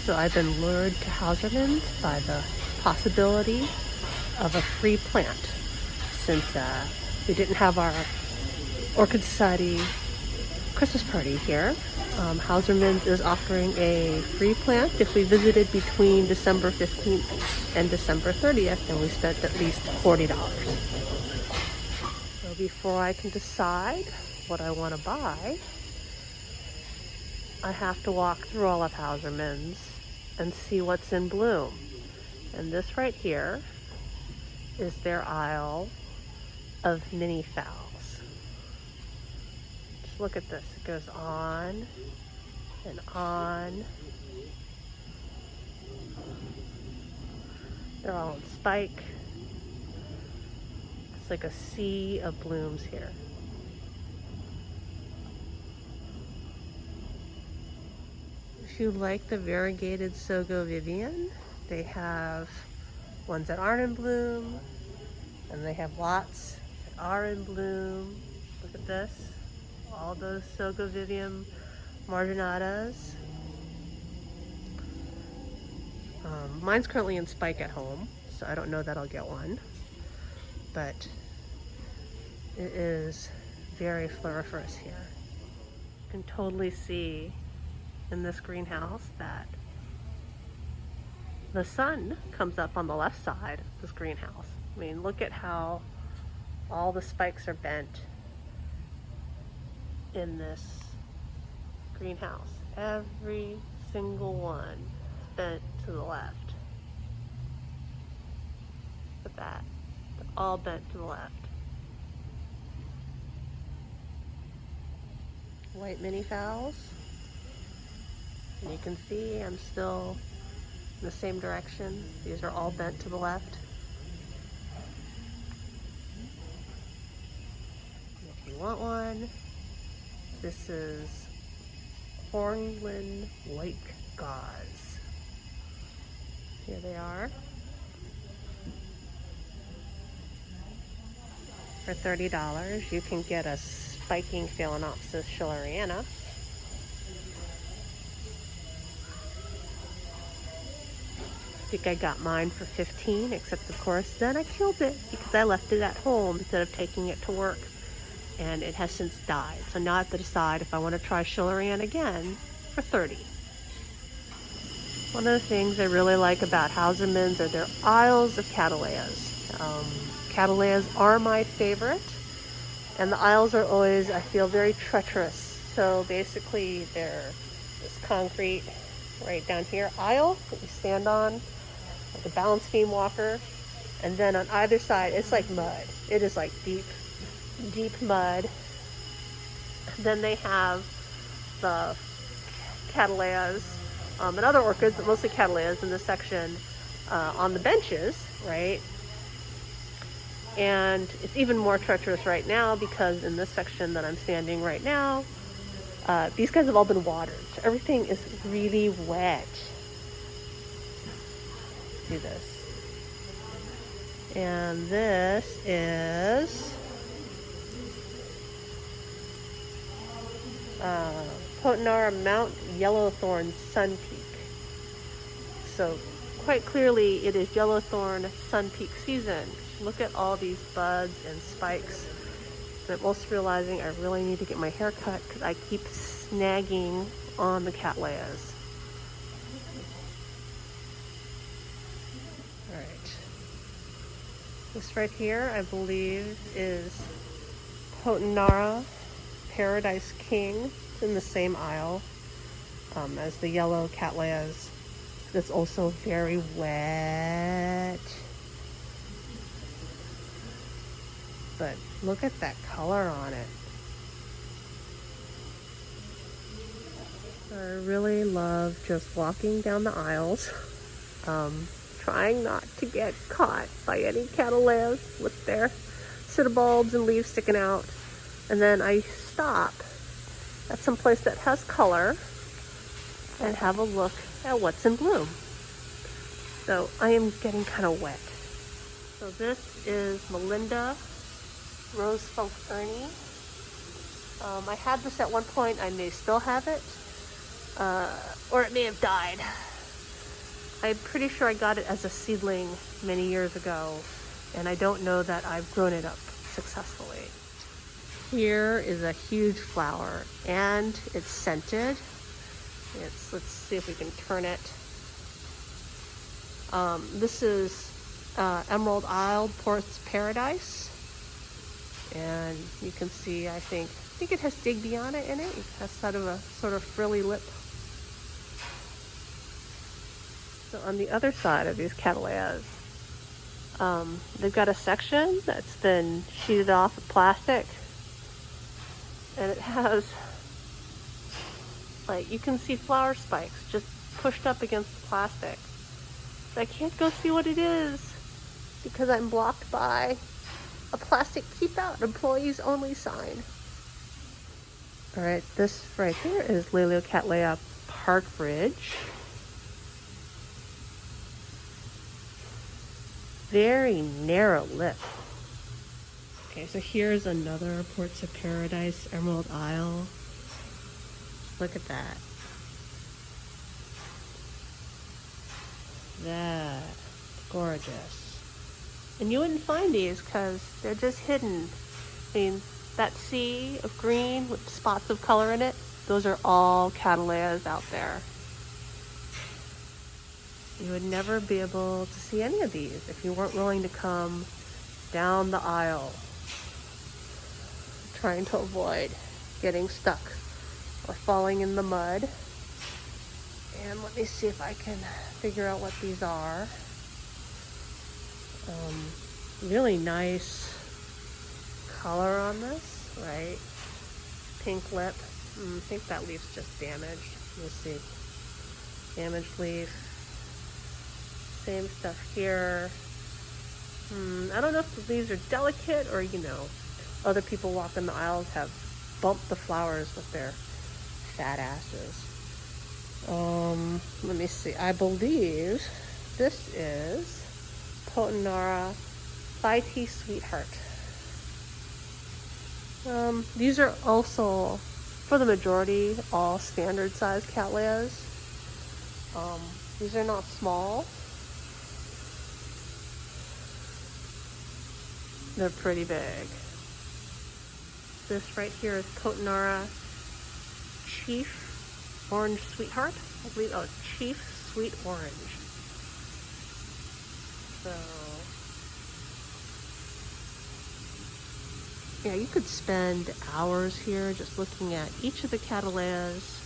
So I've been lured to Hausermann's by the possibility of a free plant since we didn't have our Orchid Society Christmas party here. Hausermann's is offering a free plant if we visited between December 15th and December 30th and we spent at least $40. So before I can decide what I want to buy, I have to walk through all of Hausermann's and see what's in bloom. And this right here is their aisle of mini phals. Just look at this. It goes on and on. They're all in spike. It's like a sea of blooms here. If you like the variegated Sogo Vivian, they have ones that aren't in bloom, and they have lots that are in bloom. Look at this. All those Sogo Vivian marginatas. Mine's currently in spike at home, so I don't know that I'll get one. But it is very floriferous here. You can totally see in this greenhouse that the sun comes up on the left side of this greenhouse. I mean, look at how all the spikes are bent in this greenhouse. Every single one bent to the left. Look at that. They're all bent to the left. White mini phals. And you can see I'm still in the same direction. These are all bent to the left. If you want one, this is Hornland White Gauze. Here they are. For $30, you can get a spiking phalaenopsis schilleriana. I think I got mine for $15, except of course then I killed it because I left it at home instead of taking it to work, and it has since died. So now I have to decide if I want to try schilleriana again for $30. One of the things I really like about Hausermann's are their aisles of Cattleyas. Cattleyas are my favorite, and the aisles are always, I feel, very treacherous. So basically they're this concrete right down here aisle that you stand on like a balance beam walker, and then on either side it's like mud. It is like deep mud. Then they have the Cattleyas and other orchids, but mostly Cattleyas in this section on the benches, right? And it's even more treacherous right now because in this section that I'm standing right now, these guys have all been watered. So everything is really wet. Do this. And this is Potenara Mount Yellowthorn Sun Peak. So quite clearly it is Yellowthorn Sun Peak season. Look at all these buds and spikes. And I'm also realizing I really need to get my hair cut because I keep snagging on the Cattleyas. Alright. This right here, I believe, is Potenara Paradise King. It's in the same aisle as the yellow Cattleyas. It's also very wet. But look at that color on it. I really love just walking down the aisles, trying not to get caught by any Cattleyas with their pseudobulbs and leaves sticking out. And then I stop at some place that has color and have a look at what's in bloom. So I am getting kind of wet. So this is Melinda Rose Funk Ernie. I had this at one point. I may still have it, or it may have died. I'm pretty sure I got it as a seedling many years ago, and I don't know that I've grown it up successfully. Here is a huge flower, and it's scented. Let's see if we can turn it. This is Emerald Isle Port's Paradise, and you can see, I think it has Digbyana in it. It has sort of frilly lip. So on the other side of these Cattleyas, they've got a section that's been sheeted off with plastic, and it has, like, you can see flower spikes just pushed up against the plastic. But I can't go see what it is because I'm blocked by a plastic keep out, employees only sign. All right, this right here is Cattleya Partridge. Very narrow lip. Okay, so here's another Ports of Paradise Emerald Isle. Look at that. That's gorgeous. And you wouldn't find these because they're just hidden. I mean, that sea of green with spots of color in it, those are all Cattleyas out there. You would never be able to see any of these if you weren't willing to come down the aisle, trying to avoid getting stuck or falling in the mud. And let me see if I can figure out what these are. Really nice color on this, right? Pink lip. I think that leaf's just damaged. Let's see. Damaged leaf. Same stuff here. I don't know if the leaves are delicate or, other people walking the aisles have bumped the flowers with their fat asses. Let me see. I believe this is Potenara Thai Sweetheart. These are also, for the majority, all standard size Cattleyas. These are not small. They're pretty big. This right here is Potenara Chief Orange Sweetheart. I believe, Chief Sweet Orange. So, yeah, you could spend hours here just looking at each of the Cattleyas,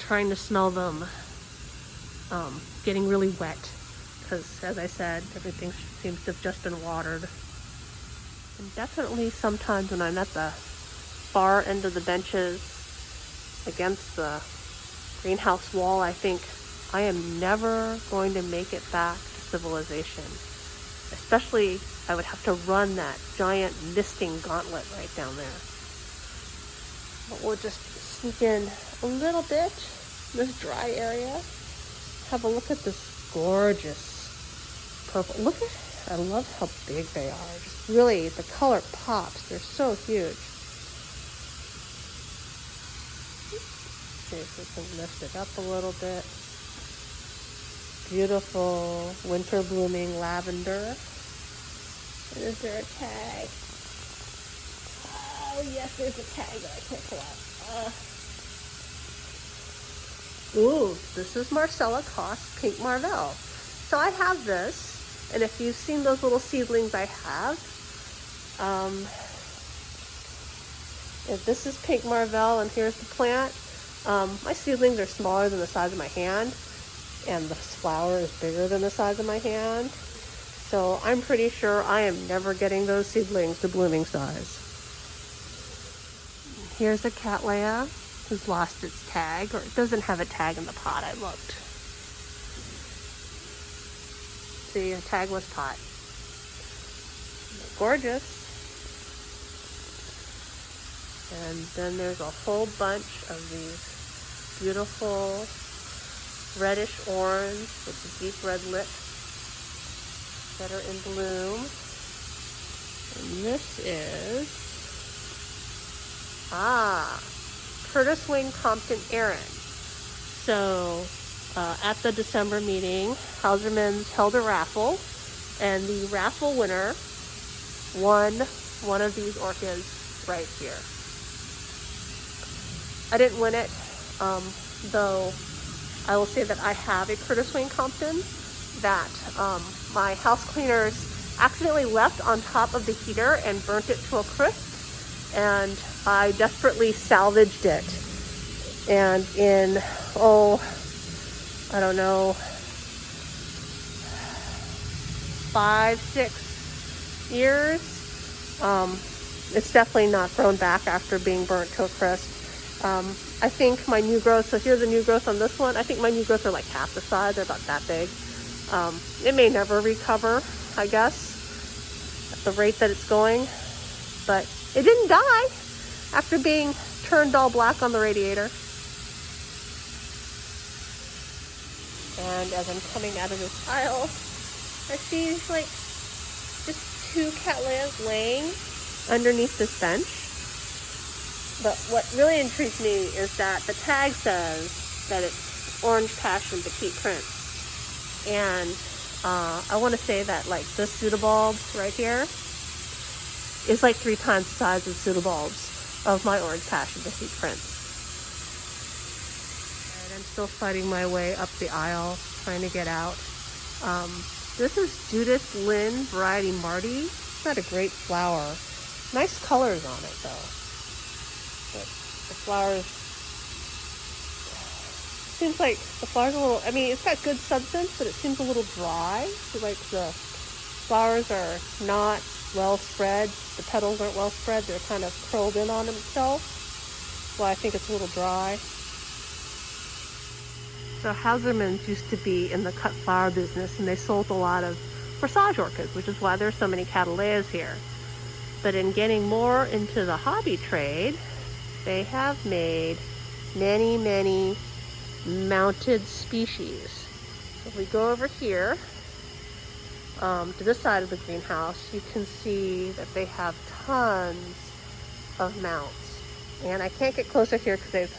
trying to smell them, getting really wet, because as I said, everything seems to have just been watered. And definitely sometimes when I'm at the far end of the benches against the greenhouse wall, I think I am never going to make it back to civilization. Especially, I would have to run that giant misting gauntlet right down there. But we'll just sneak in a little bit, this dry area. Have a look at this gorgeous purple. Look at, I love how big they are. Just really, the color pops. They're so huge. See if we can lift it up a little bit. Beautiful winter blooming lavender. And is there a tag? Oh yes, there's a tag that I can't pull out. Ooh, this is Marcella Koss Pink Marvel. So I have this, and if you've seen those little seedlings I have, if this is Pink Marvel and here's the plant, my seedlings are smaller than the size of my hand, and the flower is bigger than the size of my hand. So I'm pretty sure I am never getting those seedlings to blooming size. Here's a Cattleya who's lost its tag, or it doesn't have a tag in the pot. I looked. See, a tagless pot. Gorgeous. And then there's a whole bunch of these beautiful reddish orange with the deep red lips that are in bloom. And this is Curtis Wayne Compton Aaron. So at the December meeting, Hausermann's held a raffle, and the raffle winner won one of these orchids right here. I didn't win it, though I will say that I have a Curtis Wayne Compton that my house cleaners accidentally left on top of the heater and burnt it to a crisp, and I desperately salvaged it. And in, I don't know, 5-6 years, it's definitely not grown back after being burnt to a crisp. I think my new growth, so here's a new growth on this one. I think my new growths are like half the size, they're about that big. It may never recover, I guess, at the rate that it's going, but it didn't die after being turned all black on the radiator. And as I'm coming out of this aisle, I see like just 2 Cattleyas laying underneath this bench. But what really intrigues me is that the tag says that it's Orange Passion Petite Prince. And I want to say that like this pseudobulbs right here is like 3 times the size of pseudobulbs of my Orange Passion Petite Prince. And I'm still fighting my way up the aisle, trying to get out. This is Judith Lynn variety Marty. It's got a great flower. Nice colors on it though. But the flowers, seems like the flowers are a little, I mean, it's got good substance, but it seems a little dry. So like the flowers are not well spread. The petals aren't well spread. They're kind of curled in on themselves. Well, I think it's a little dry. So Hausermann's used to be in the cut flower business, and they sold a lot of corsage orchids, which is why there's so many Cattleyas here. But in getting more into the hobby trade, they have made many, many mounted species. So if we go over here to this side of the greenhouse, you can see that they have tons of mounts. And I can't get closer here because they've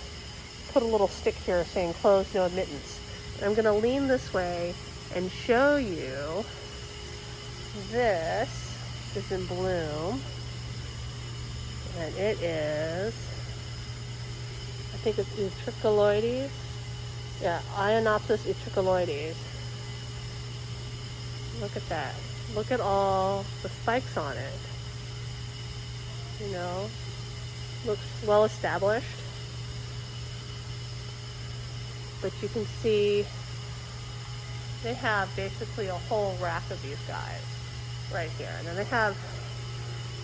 put a little stick here saying closed, no admittance. I'm going to lean this way and show you this is in bloom, and it is, I think it's utricoloides. Yeah, phalaenopsis utricoloides. Look at that. Look at all the spikes on it. You know, looks well established. But you can see they have basically a whole rack of these guys right here. And then they have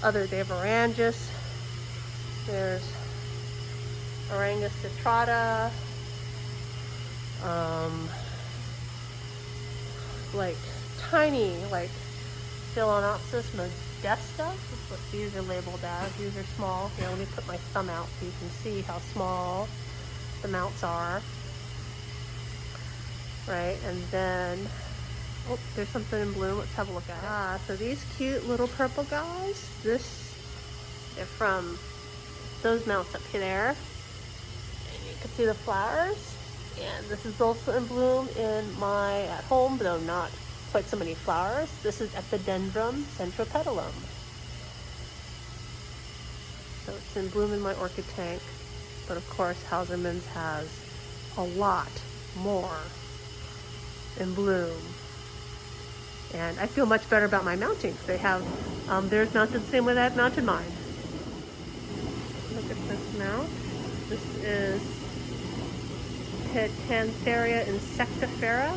they have Orangus. There's Orangus tetrata. Like tiny, like phalaenopsis modesta. That's what these are labeled as. These are small. Here, let me put my thumb out so you can see how small the mounts are. Right, and then, oh, there's something in bloom. Let's have a look at it. So these cute little purple guys, they're from those mounts up there. And you can see the flowers. And this is also in bloom in my at home, though not quite so many flowers. This is Epidendrum centropetalum. So it's in bloom in my orchid tank. But of course, Hausermann's has a lot more in bloom, and I feel much better about my mounting. They have theirs mounted the same way I've mounted mine. Look at this mount. This is Cattleya insectifera,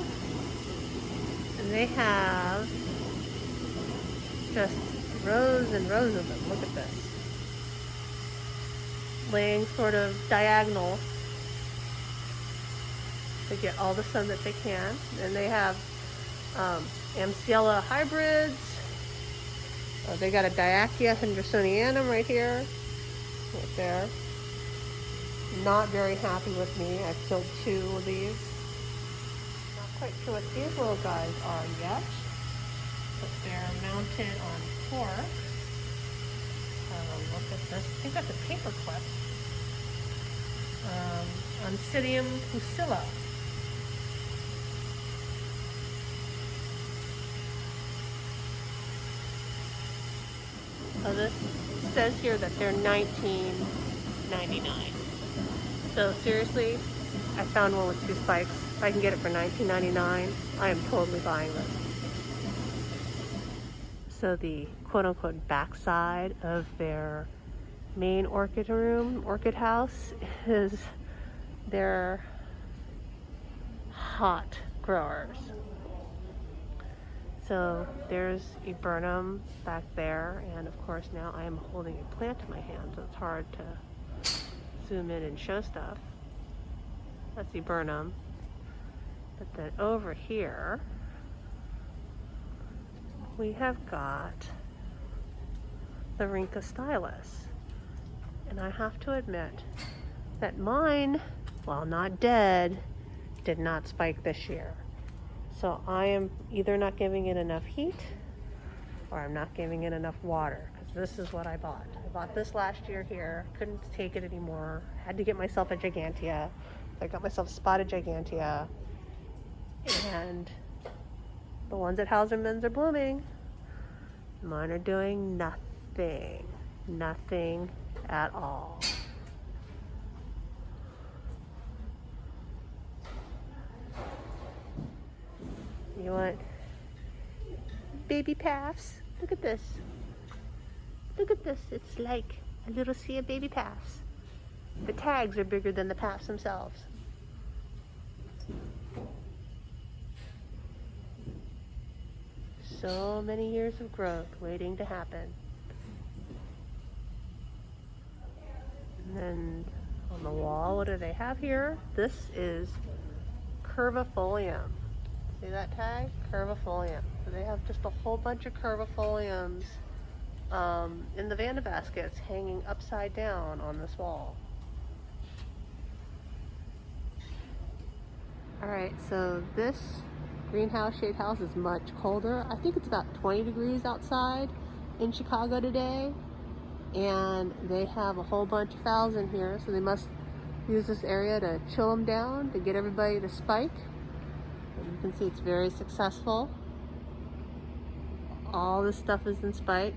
and they have just rows and rows of them. Look at this, laying sort of diagonal to get all the sun that they can. And they have Amciella hybrids. They got a Diachia hendersonianum right here, right there. Not very happy with me. I've killed 2 of these. Not quite sure what these little guys are yet, but they're mounted on cork. Look at this. I think that's a paper clip. Oncidium pusilla. Oh, this says here that they're $19.99. So seriously, I found one with 2 spikes. If I can get it for $19.99, I am totally buying this. So the quote-unquote backside of their main orchid house, is their hot growers. So there's Viburnum back there, and of course now I am holding a plant in my hand, so it's hard to zoom in and show stuff. That's Viburnum. But then over here we have got the Rinca stylus. And I have to admit that mine, while not dead, did not spike this year. So I am either not giving it enough heat or I'm not giving it enough water, because this is what I bought. I bought this last year here, couldn't take it anymore, had to get myself a gigantea. I got myself spotted gigantea, and the ones at Hausermann's are blooming. Mine are doing nothing at all. You want baby paths? Look at this. Look at this. It's like a little sea of baby paths. The tags are bigger than the paths themselves. So many years of growth waiting to happen. And then on the wall, what do they have here? This is curvifolium. See that tag? Curvifolium. So they have just a whole bunch of curvifoliums in the Vanda baskets hanging upside down on this wall. Alright, so this greenhouse shade house is much colder. I think it's about 20 degrees outside in Chicago today. And they have a whole bunch of fowls in here, so they must use this area to chill them down, to get everybody to spike. And you can see it's very successful. All this stuff is in spike.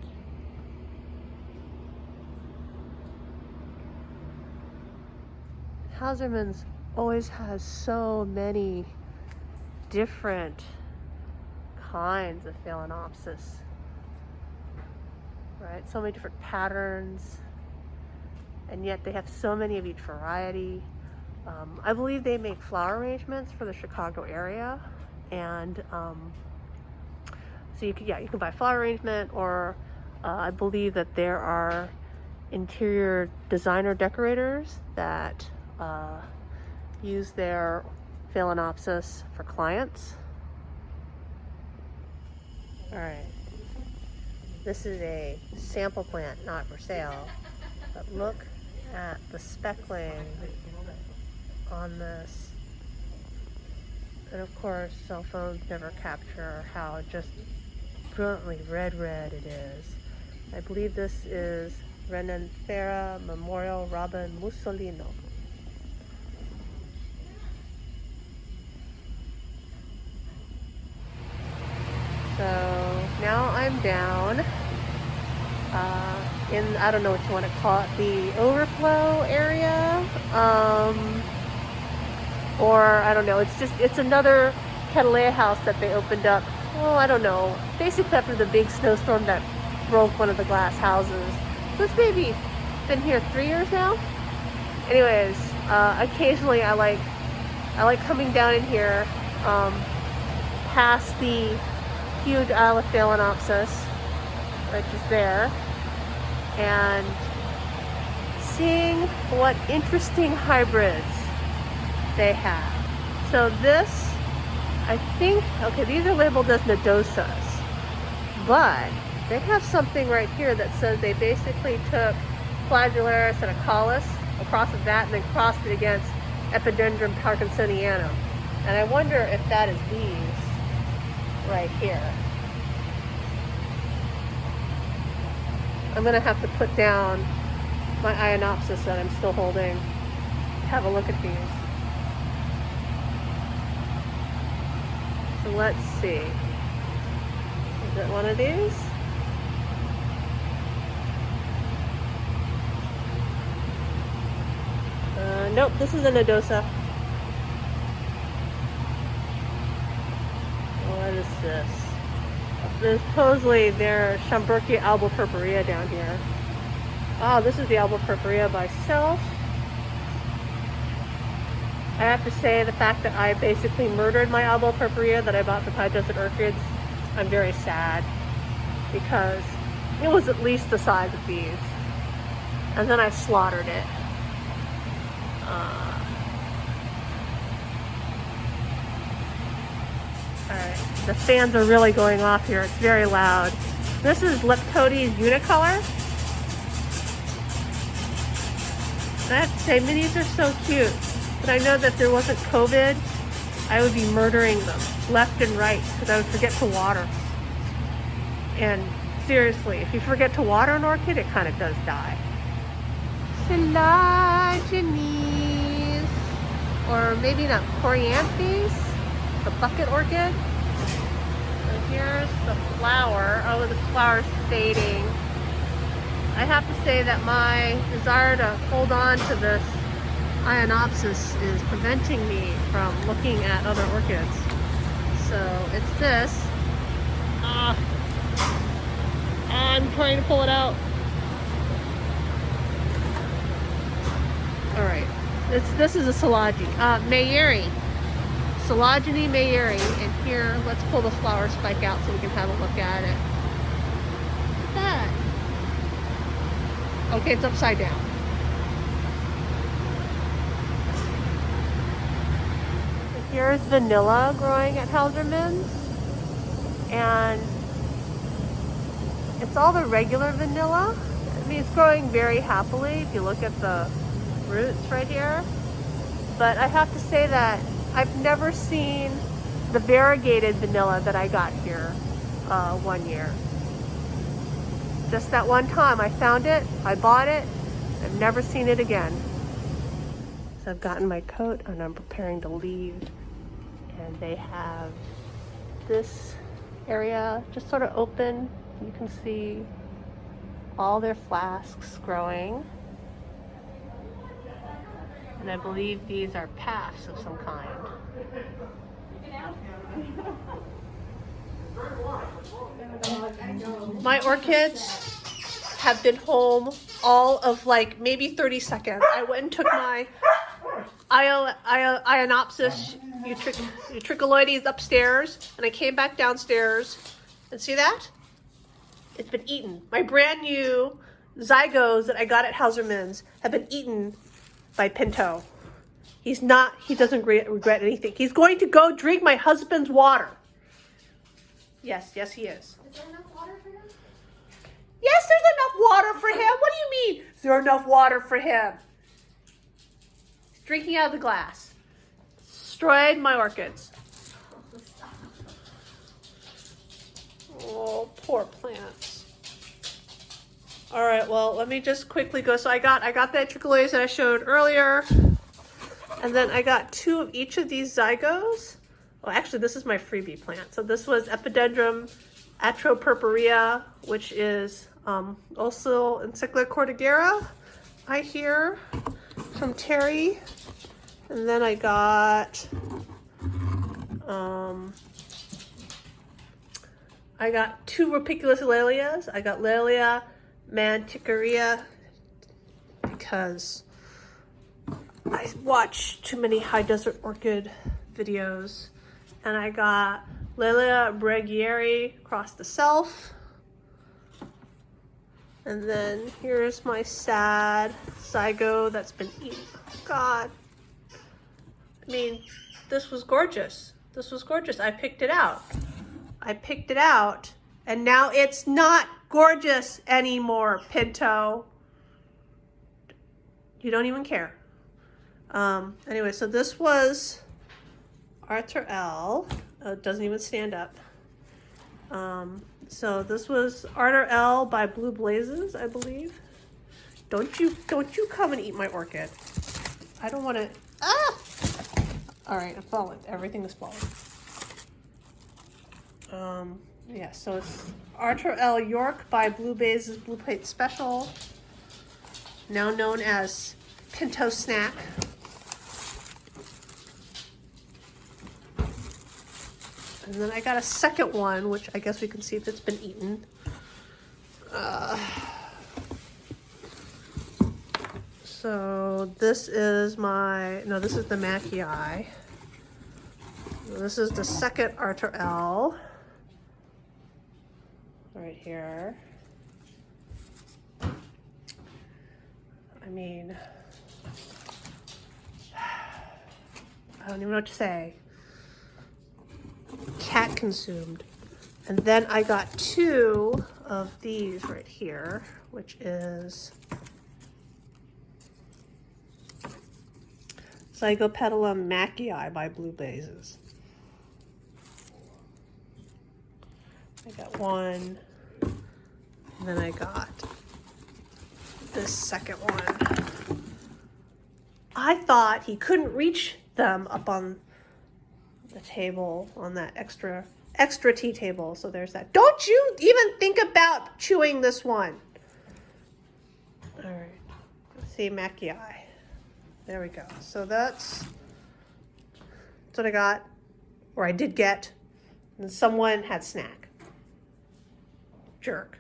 Hausermann's always has so many different kinds of phalaenopsis, right? So many different patterns, and yet they have so many of each variety. I believe they make flower arrangements for the Chicago area, and so you can buy flower arrangement, or I believe that there are interior designer decorators that use their phalaenopsis for clients. All right, this is a sample plant, not for sale, but look at the speckling on this. And of course, cell phones never capture how just brilliantly red it is. I believe this is Renanthera Memorial Robin Mussolino. So now I'm down in, I don't know what you want to call it, the Overflow area, or I don't know, it's another Cattleya house that they opened up, oh, I don't know, basically after the big snowstorm that broke one of the glass houses. This baby been here 3 years now. Anyways, occasionally I like coming down in here past the huge Isle of Phalaenopsis, which is there, and seeing what interesting hybrids they have. So this, I think, okay, these are labeled as nodosas, but they have something right here that says they basically took Flagellaris and Acaulis, a cross of that, and then crossed it against Epidendrum parkinsonianum. And I wonder if that is these right here. I'm gonna have to put down my Ionopsis that I'm still holding. Have a look at these. So let's see. Is it one of these? Nope, this is a nodosa. What is this? There's supposedly there's Schomburgkia albopurpurea down here. Oh, this is the albopurpurea by itself. I have to say, the fact that I basically murdered my albopurpurea that I bought from High Desert Orchids, I'm very sad, because it was at least the size of these. And then I slaughtered it. Alright, the fans are really going off here. It's very loud. This is Leptodes unicolor. And I have to say, minis are so cute. But I know that if there wasn't COVID, I would be murdering them left and right because I would forget to water. And seriously, if you forget to water an orchid, it kind of does die. Phalaenopsis, or maybe not, Coryanthes, the bucket orchid. So here's the flower. Oh, the flower's fading. I have to say that my desire to hold on to this phalaenopsis is preventing me from looking at other orchids. So it's this. I'm trying to pull it out. All right, this is a Mayeri, Sologeny Mayeri, and here let's pull the flower spike out so we can have a look at it. Look at that. Okay, it's upside down. Here's vanilla growing at Hausermann's, and it's all the regular vanilla. I mean, it's growing very happily if you look at the roots right here. But I have to say that I've never seen the variegated vanilla that I got here one year. Just that one time I found it, I bought it, I've never seen it again. So I've gotten my coat and I'm preparing to leave. And they have this area just sort of open. You can see all their flasks growing. And I believe these are paths of some kind. My orchids have been home all of like maybe 30 seconds. I went and took my phalaenopsis utricoloides upstairs, and I came back downstairs, and see that? It's been eaten. My brand new zygos that I got at Hausermann's have been eaten by Pinto. He doesn't regret anything. He's going to go drink my husband's water. Yes, he is. Is there enough water for him? Yes, there's enough water for him. What do you mean? Is there enough water for him? He's drinking out of the glass. Destroyed my orchids. Oh, poor plants. All right, well, let me just quickly go. So I got the tricholoides that I showed earlier, and then I got 2 of each of these zygos. Well, actually, this is my freebie plant. So this was Epidendrum atropurpurea, which is also Encyclica cordigera, I hear, from Terry. And then I got 2 Rupiculus Lelias. I got Lelia manticorea because I watch too many high desert orchid videos. And I got Lelia Bregieri across the self. And then here's my sad zygo that's been eaten. God. I mean, this was gorgeous. This was gorgeous. I picked it out. And now it's not gorgeous anymore, Pinto. You don't even care. Anyway, so this was Arthur L. It doesn't even stand up. So this was Arthur L by Blue Blazes, I believe. Don't you come and eat my orchid. I don't want to. Ah! All right, I'm falling. Everything is falling. Yeah, so it's Arthur L. York by Blue Blazes Blue Plate Special, now known as Pinto Snack. And then I got a second one, which I guess we can see if it's been eaten. So this is this is the Macchiae. This is the second Arthur L. Right here. I mean, I don't even know what to say. Cat consumed. And then I got two of these right here, which is Zygopetalum Macchiae by Blue Blazes. I got one, and then I got this second one. I thought he couldn't reach them up on the table, on that extra tea table. So there's that. Don't you even think about chewing this one. All right, let's see, Macchiae. There we go. So that's what I got, or I did get, and someone had snack. Jerk.